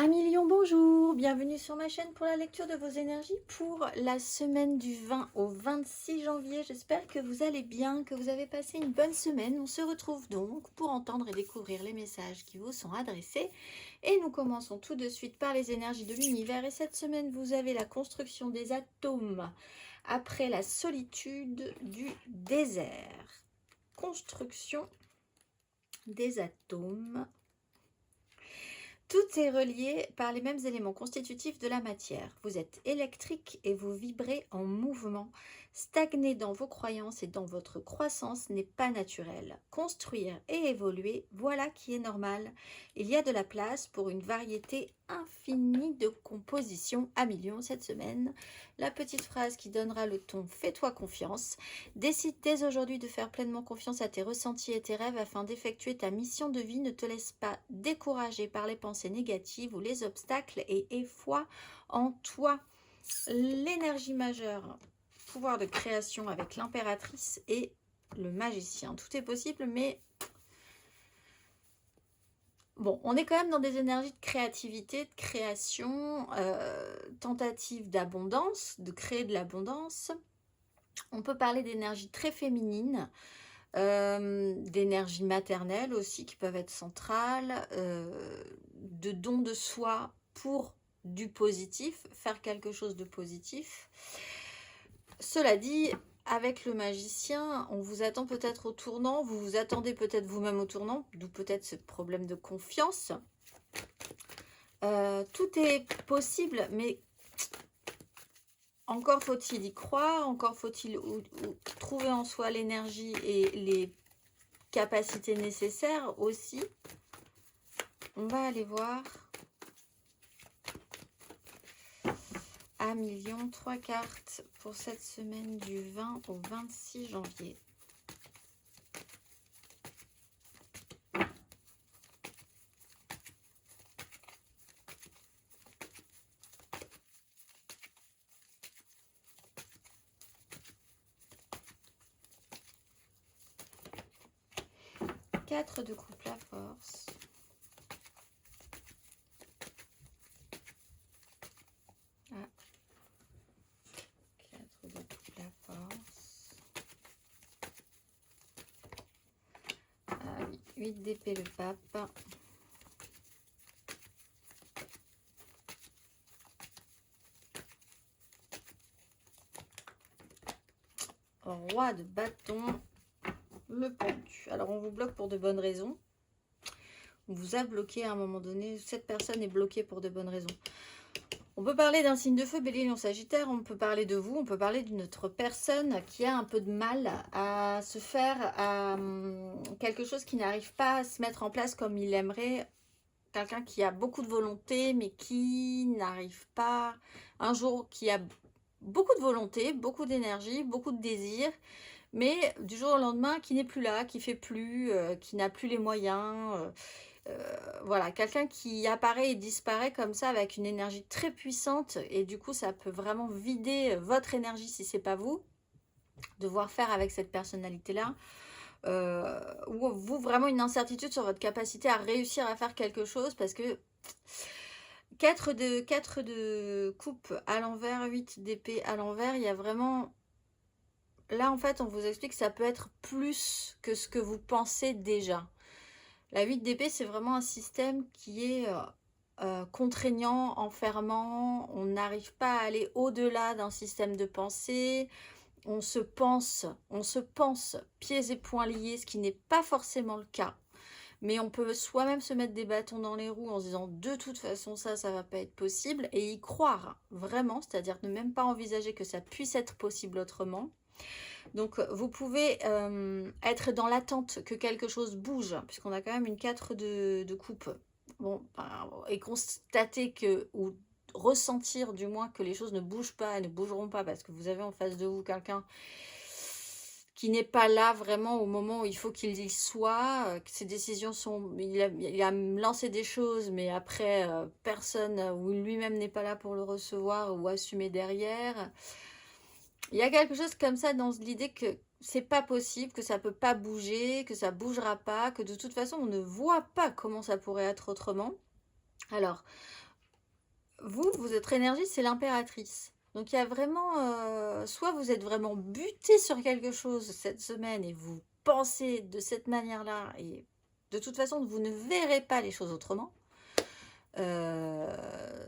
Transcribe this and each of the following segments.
Amis Lion, bonjour, bienvenue sur ma chaîne pour la lecture de vos énergies pour la semaine du 20 au 26 janvier. J'espère que vous allez bien, que vous avez passé une bonne semaine. On se retrouve donc pour entendre et découvrir les messages qui vous sont adressés. Et nous commençons tout de suite par les énergies de l'univers. Et cette semaine, vous avez la construction des atomes après la solitude du désert. Construction des atomes. Tout est relié par les mêmes éléments constitutifs de la matière. Vous êtes électrique et vous vibrez en mouvement. Stagner dans vos croyances et dans votre croissance n'est pas naturel. Construire et évoluer, voilà qui est normal. Il y a de la place pour une variété infinie de compositions à millions cette semaine. La petite phrase qui donnera le ton « Fais-toi confiance ». Décide dès aujourd'hui de faire pleinement confiance à tes ressentis et tes rêves afin d'effectuer ta mission de vie. Ne te laisse pas décourager par les pensées négatives ou les obstacles et aie foi en toi. L'énergie majeure, pouvoir de création avec l'impératrice et le magicien. Tout est possible, mais bon, on est quand même dans des énergies de créativité, de création, tentative d'abondance, de créer de l'abondance. On peut parler d'énergie très féminine, d'énergie maternelle aussi qui peuvent être centrales, de dons de soi pour du positif, faire quelque chose de positif. Cela dit, avec le magicien, on vous attend peut-être au tournant, vous vous attendez peut-être vous-même au tournant, d'où peut-être ce problème de confiance. Tout est possible, mais encore faut-il y croire, encore faut-il trouver en soi l'énergie et les capacités nécessaires aussi. On va aller voir. À million, 3 cartes pour cette semaine du 20 au 26 janvier. Quatre de coupe, la force. Ah. 4 de coupe, la force. Ah oui, 8 d'épée, le pape. Roi de bâton, le pendu. Alors on vous bloque pour de bonnes raisons. On vous a bloqué à un moment donné. Cette personne est bloquée pour de bonnes raisons. On peut parler d'un signe de feu, Bélier, Lion, Sagittaire. On peut parler de vous. On peut parler d'une autre personne qui a un peu de mal à se faire à quelque chose qui n'arrive pas à se mettre en place comme il aimerait. Quelqu'un qui a beaucoup de volonté, mais qui n'arrive pas. Un jour, qui a beaucoup de volonté, beaucoup d'énergie, beaucoup de désir, mais du jour au lendemain, qui n'est plus là, qui fait plus, qui n'a plus les moyens. Voilà, quelqu'un qui apparaît et disparaît comme ça avec une énergie très puissante et du coup ça peut vraiment vider votre énergie si c'est pas vous, devoir faire avec cette personnalité là, ou vous vraiment une incertitude sur votre capacité à réussir à faire quelque chose parce que 4 de coupe à l'envers, 8 d'épée à l'envers, il y a vraiment là en fait on vous explique que ça peut être plus que ce que vous pensez déjà. La 8 d'épée, c'est vraiment un système qui est contraignant, enfermant. On n'arrive pas à aller au-delà d'un système de pensée. On se pense pieds et poings liés, ce qui n'est pas forcément le cas. Mais on peut soi-même se mettre des bâtons dans les roues en se disant de toute façon ça va pas être possible. Et y croire vraiment, c'est-à-dire ne même pas envisager que ça puisse être possible autrement. Donc, vous pouvez être dans l'attente que quelque chose bouge, puisqu'on a quand même une 4 de coupe. Bon, et constater que, ou ressentir du moins que les choses ne bougent pas, ne bougeront pas, parce que vous avez en face de vous quelqu'un qui n'est pas là vraiment au moment où il faut qu'il y soit, que ses décisions sont... Il a lancé des choses, mais après, personne, ou lui-même n'est pas là pour le recevoir ou assumer derrière. Il y a quelque chose comme ça dans l'idée que c'est pas possible, que ça peut pas bouger, que ça bougera pas, que de toute façon on ne voit pas comment ça pourrait être autrement. Alors, votre énergie, c'est l'impératrice. Donc il y a vraiment, soit vous êtes vraiment buté sur quelque chose cette semaine et vous pensez de cette manière-là, et de toute façon, vous ne verrez pas les choses autrement.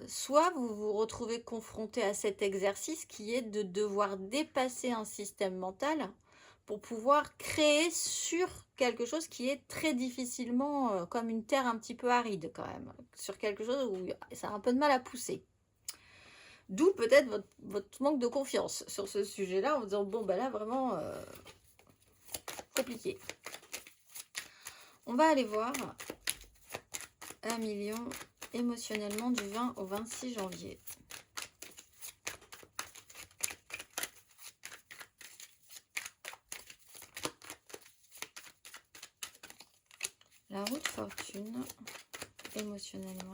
Soit vous vous retrouvez confronté à cet exercice qui est de devoir dépasser un système mental pour pouvoir créer sur quelque chose qui est très difficilement, comme une terre un petit peu aride quand même, sur quelque chose où ça a un peu de mal à pousser. D'où peut-être votre manque de confiance sur ce sujet-là, en disant, bon, ben là, vraiment, compliqué. On va aller voir 1 million émotionnellement du 20 au 26 janvier. La roue de fortune, émotionnellement.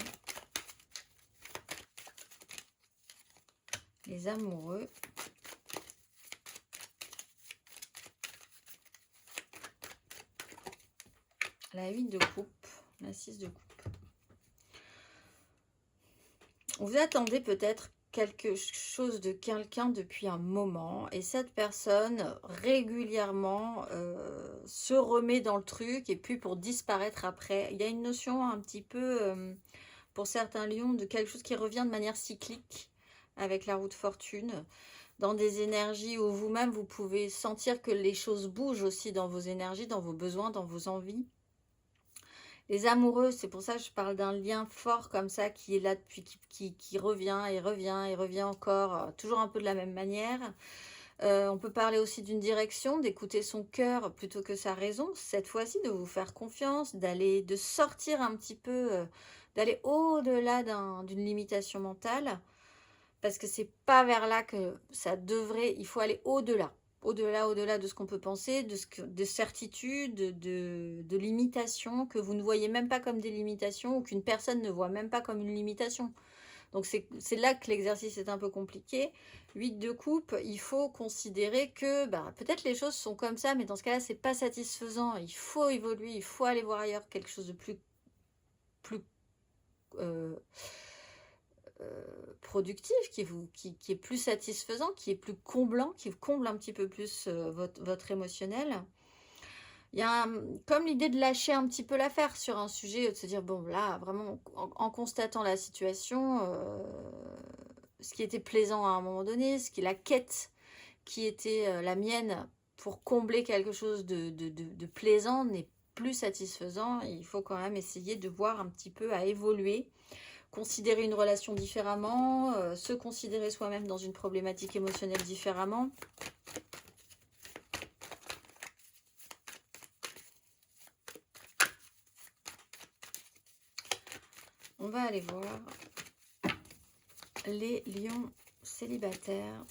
Les amoureux. La 8 de coupe, la 6 de coupe. Vous attendez peut-être quelque chose de quelqu'un depuis un moment et cette personne régulièrement se remet dans le truc et puis pour disparaître après. Il y a une notion un petit peu, pour certains lions, de quelque chose qui revient de manière cyclique avec la roue de fortune, dans des énergies où vous-même vous pouvez sentir que les choses bougent aussi dans vos énergies, dans vos besoins, dans vos envies. Les amoureux, c'est pour ça que je parle d'un lien fort comme ça qui est là depuis, qui revient et revient et revient encore, toujours un peu de la même manière. On peut parler aussi d'une direction, d'écouter son cœur plutôt que sa raison, cette fois-ci de vous faire confiance, de sortir un petit peu, d'aller au-delà d'une limitation mentale, parce que c'est pas vers là que ça devrait, il faut aller au-delà. Au-delà de ce qu'on peut penser, de certitudes, de limitations que vous ne voyez même pas comme des limitations ou qu'une personne ne voit même pas comme une limitation. Donc c'est là que l'exercice est un peu compliqué. 8 de coupe, il faut considérer que peut-être les choses sont comme ça, mais dans ce cas-là, c'est pas satisfaisant. Il faut évoluer, il faut aller voir ailleurs quelque chose de plus euh, productif, qui est plus satisfaisant, qui est plus comblant, qui comble un petit peu plus votre émotionnel. Il y a comme l'idée de lâcher un petit peu l'affaire sur un sujet, de se dire, bon, là, vraiment, en constatant la situation, ce qui était plaisant à un moment donné, la quête qui était la mienne pour combler quelque chose de plaisant n'est plus satisfaisant. Il faut quand même essayer de voir un petit peu à évoluer, considérer une relation différemment, se considérer soi-même dans une problématique émotionnelle différemment. On va aller voir les lions célibataires.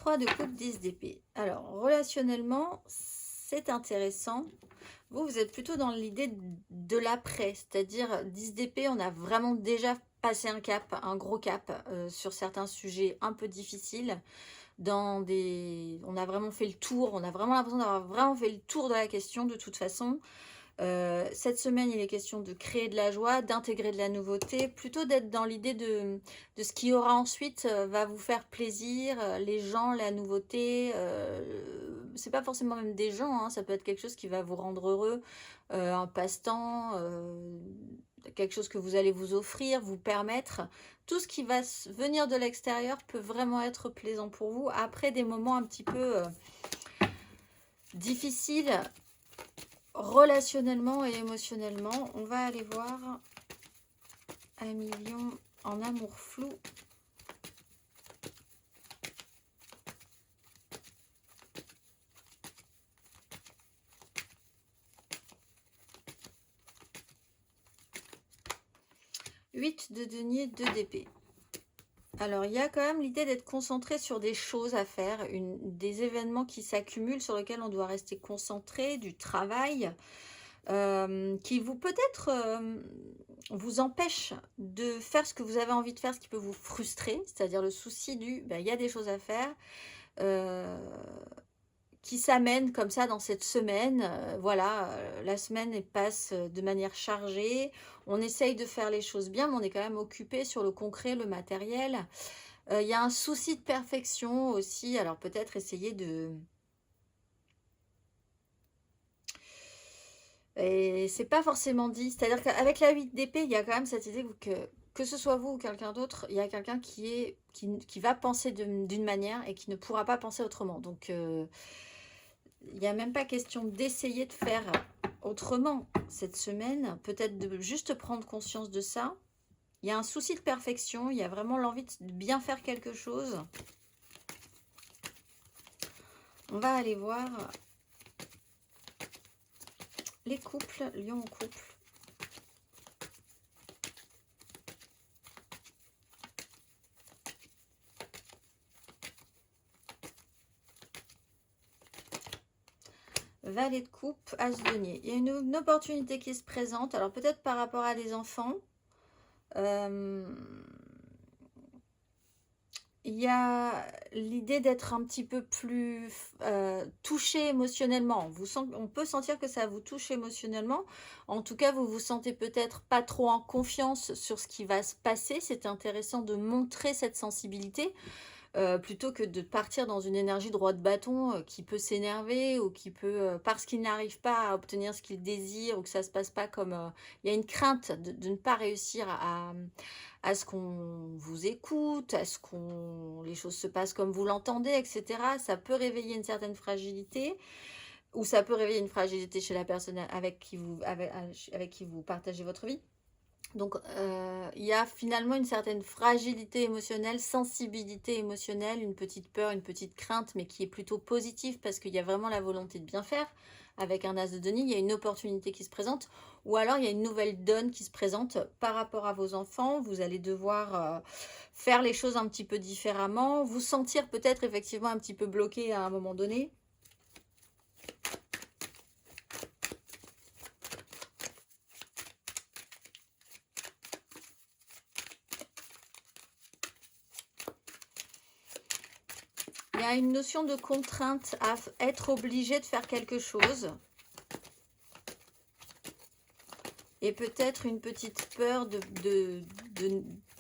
De coupe, 10 d'épée. Alors, relationnellement, c'est intéressant. Vous êtes plutôt dans l'idée de l'après, c'est-à-dire 10 d'épée, on a vraiment déjà passé un cap, un gros cap sur certains sujets un peu difficiles. On a vraiment fait le tour, on a vraiment l'impression d'avoir vraiment fait le tour de la question de toute façon. Cette semaine, il est question de créer de la joie, d'intégrer de la nouveauté, plutôt d'être dans l'idée de ce qui aura ensuite va vous faire plaisir, les gens, la nouveauté. C'est pas forcément même des gens, hein, ça peut être quelque chose qui va vous rendre heureux, un passe-temps, quelque chose que vous allez vous offrir, vous permettre. Tout ce qui va venir de l'extérieur peut vraiment être plaisant pour vous après des moments un petit peu difficiles. Relationnellement et émotionnellement, on va aller voir 1 million en amour flou. « 8 de denier, 2 d'épée. Alors, il y a quand même l'idée d'être concentré sur des choses à faire, des événements qui s'accumulent sur lesquels on doit rester concentré, du travail, qui vous peut-être vous empêche de faire ce que vous avez envie de faire, ce qui peut vous frustrer, c'est-à-dire le souci du, ben, il y a des choses à faire, euh, qui s'amènent comme ça dans cette semaine. Voilà, la semaine elle passe de manière chargée. On essaye de faire les choses bien, mais on est quand même occupé sur le concret, le matériel. Il y a un souci de perfection aussi. Alors peut-être essayer de... Et c'est pas forcément dit. C'est-à-dire qu'avec la 8 d'épée, il y a quand même cette idée que ce soit vous ou quelqu'un d'autre, il y a quelqu'un qui va penser d'une manière et qui ne pourra pas penser autrement. Donc, il n'y a même pas question d'essayer de faire autrement cette semaine. Peut-être de juste prendre conscience de ça. Il y a un souci de perfection. Il y a vraiment l'envie de bien faire quelque chose. On va aller voir les couples, lion en couple. Valet de coupe, as de denier. Il y a une opportunité qui se présente. Alors peut-être par rapport à des enfants. Il y a l'idée d'être un petit peu plus touché émotionnellement. On peut sentir que ça vous touche émotionnellement. En tout cas, vous vous sentez peut-être pas trop en confiance sur ce qui va se passer. C'est intéressant de montrer cette sensibilité. Plutôt que de partir dans une énergie droit de bâton qui peut s'énerver ou qui peut, parce qu'il n'arrive pas à obtenir ce qu'il désire ou que ça ne se passe pas comme... il y a une crainte de ne pas réussir à ce qu'on vous écoute, à ce qu'on les choses se passent comme vous l'entendez, etc. Ça peut réveiller une certaine fragilité ou ça peut réveiller une fragilité chez la personne avec qui vous partagez votre vie. Donc, il y a finalement une certaine fragilité émotionnelle, sensibilité émotionnelle, une petite peur, une petite crainte, mais qui est plutôt positive parce qu'il y a vraiment la volonté de bien faire. Avec un as de denier, il y a une opportunité qui se présente. Ou alors, il y a une nouvelle donne qui se présente par rapport à vos enfants. Vous allez devoir faire les choses un petit peu différemment. Vous sentir peut-être effectivement un petit peu bloqué à un moment donné. Il y a une notion de contrainte à être obligé de faire quelque chose. Et peut-être une petite peur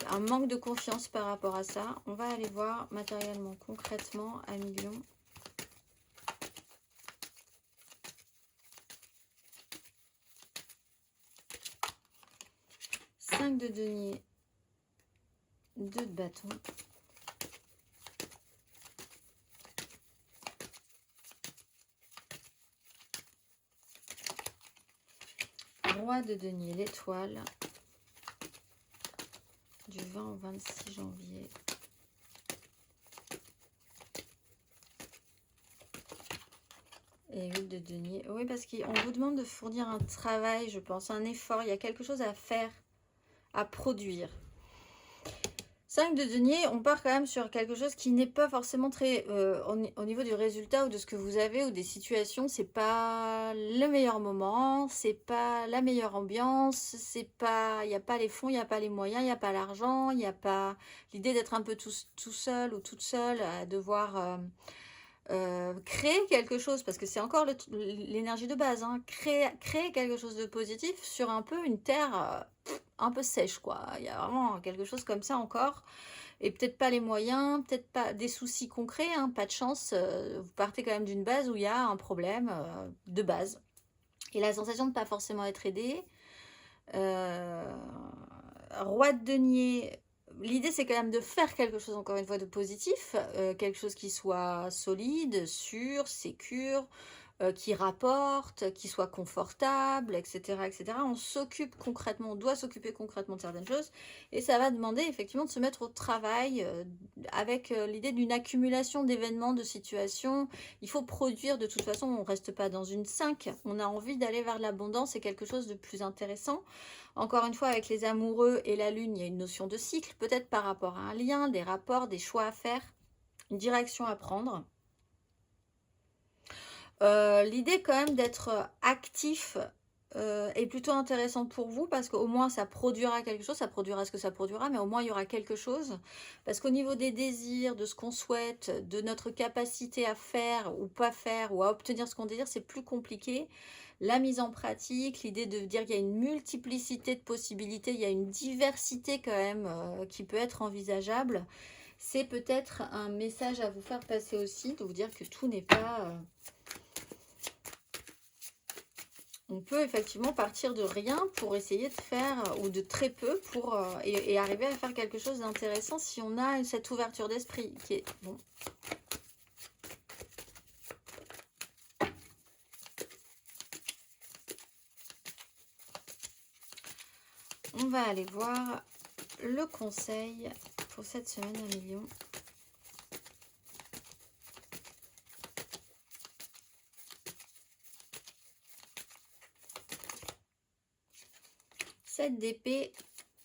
un manque de confiance par rapport à ça. On va aller voir matériellement, concrètement, à million. Cinq de denier, 2 de bâton. Roi de denier, l'étoile, du 20 au 26 janvier. Et 8 de denier. Oui, parce qu'on vous demande de fournir un travail, je pense, un effort. Il y a quelque chose à faire, à produire. 5 de denier, on part quand même sur quelque chose qui n'est pas forcément très... au niveau du résultat ou de ce que vous avez ou des situations, c'est pas le meilleur moment, c'est pas la meilleure ambiance, c'est pas... Il n'y a pas les fonds, il n'y a pas les moyens, il n'y a pas l'argent, il n'y a pas... L'idée d'être un peu tout seul ou toute seule, à devoir... créer quelque chose, parce que c'est encore l'énergie de base, hein, créer quelque chose de positif sur un peu une terre un peu sèche, quoi. Il y a vraiment quelque chose comme ça encore, et peut-être pas les moyens, peut-être pas des soucis concrets, hein, pas de chance, vous partez quand même d'une base où il y a un problème de base, et la sensation de ne pas forcément être aidé. Roi de denier, l'idée c'est quand même de faire quelque chose encore une fois de positif, quelque chose qui soit solide, sûr, sécure, qui rapporte, qui soit confortable, etc., etc. On s'occupe concrètement, on doit s'occuper concrètement de certaines choses et ça va demander effectivement de se mettre au travail avec l'idée d'une accumulation d'événements, de situations. Il faut produire, de toute façon, on ne reste pas dans une 5. On a envie d'aller vers l'abondance et quelque chose de plus intéressant. Encore une fois, avec les amoureux et la lune, il y a une notion de cycle, peut-être par rapport à un lien, des rapports, des choix à faire, une direction à prendre. L'idée quand même d'être actif est plutôt intéressante pour vous parce qu'au moins ça produira quelque chose, ça produira ce que ça produira, mais au moins il y aura quelque chose. Parce qu'au niveau des désirs, de ce qu'on souhaite, de notre capacité à faire ou pas faire ou à obtenir ce qu'on désire, c'est plus compliqué. La mise en pratique, l'idée de dire qu'il y a une multiplicité de possibilités, il y a une diversité quand même qui peut être envisageable. C'est peut-être un message à vous faire passer aussi, de vous dire que tout n'est pas... On peut effectivement partir de rien pour essayer de faire, ou de très peu, pour et arriver à faire quelque chose d'intéressant si on a cette ouverture d'esprit qui est bon. On va aller voir le conseil pour cette semaine à million. D'épée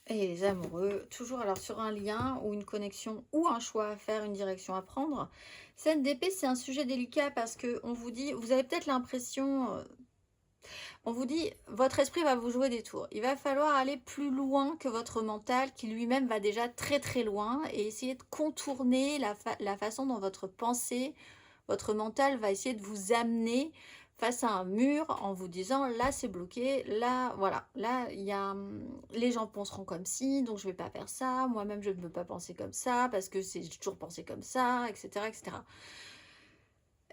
et les amoureux, toujours alors sur un lien ou une connexion ou un choix à faire, une direction à prendre. 7 d'épée, c'est un sujet délicat parce que on vous dit, vous avez peut-être l'impression, on vous dit, votre esprit va vous jouer des tours. Il va falloir aller plus loin que votre mental qui lui-même va déjà très très loin et essayer de contourner la façon dont votre pensée, votre mental va essayer de vous amener face à un mur en vous disant là c'est bloqué, là voilà, là il y a les gens penseront comme ci, donc je vais pas faire ça, moi-même je ne peux pas penser comme ça parce que j'ai toujours pensé comme ça, etc., etc.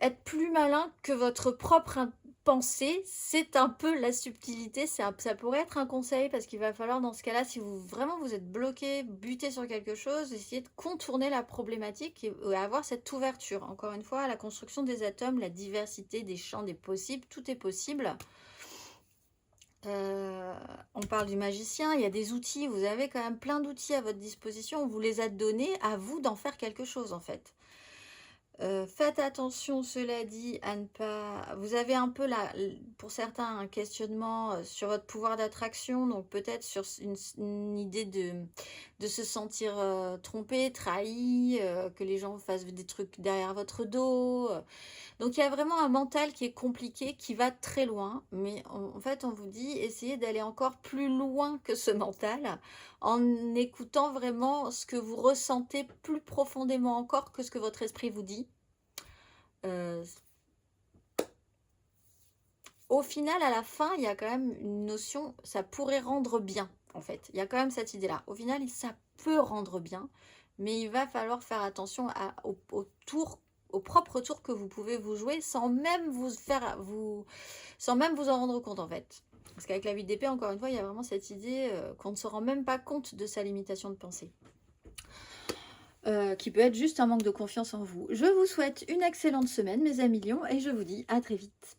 Être plus malin que votre propre pensée, c'est un peu la subtilité, ça pourrait être un conseil parce qu'il va falloir dans ce cas-là, si vous vraiment vous êtes bloqué, buté sur quelque chose, essayer de contourner la problématique et avoir cette ouverture. Encore une fois, la construction des atomes, la diversité des champs des possibles, tout est possible. On parle du magicien, il y a des outils, vous avez quand même plein d'outils à votre disposition, on vous les a donnés, à vous d'en faire quelque chose en fait. Faites attention, cela dit, à ne pas... Vous avez un peu, là, pour certains, un questionnement sur votre pouvoir d'attraction, donc peut-être sur une idée de se sentir trompé, trahi, que les gens fassent des trucs derrière votre dos. Donc il y a vraiment un mental qui est compliqué, qui va très loin, mais en fait on vous dit, essayez d'aller encore plus loin que ce mental, en écoutant vraiment ce que vous ressentez plus profondément encore que ce que votre esprit vous dit. Au final, à la fin, il y a quand même une notion, ça pourrait rendre bien, en fait. Il y a quand même cette idée-là. Au final, ça peut rendre bien, mais il va falloir faire attention au propre tour que vous pouvez vous jouer sans même sans même vous en rendre compte, en fait. Parce qu'avec la 8 d'épée, encore une fois, il y a vraiment cette idée qu'on ne se rend même pas compte de sa limitation de pensée. Qui peut être juste un manque de confiance en vous. Je vous souhaite une excellente semaine, mes amis lions, et je vous dis à très vite.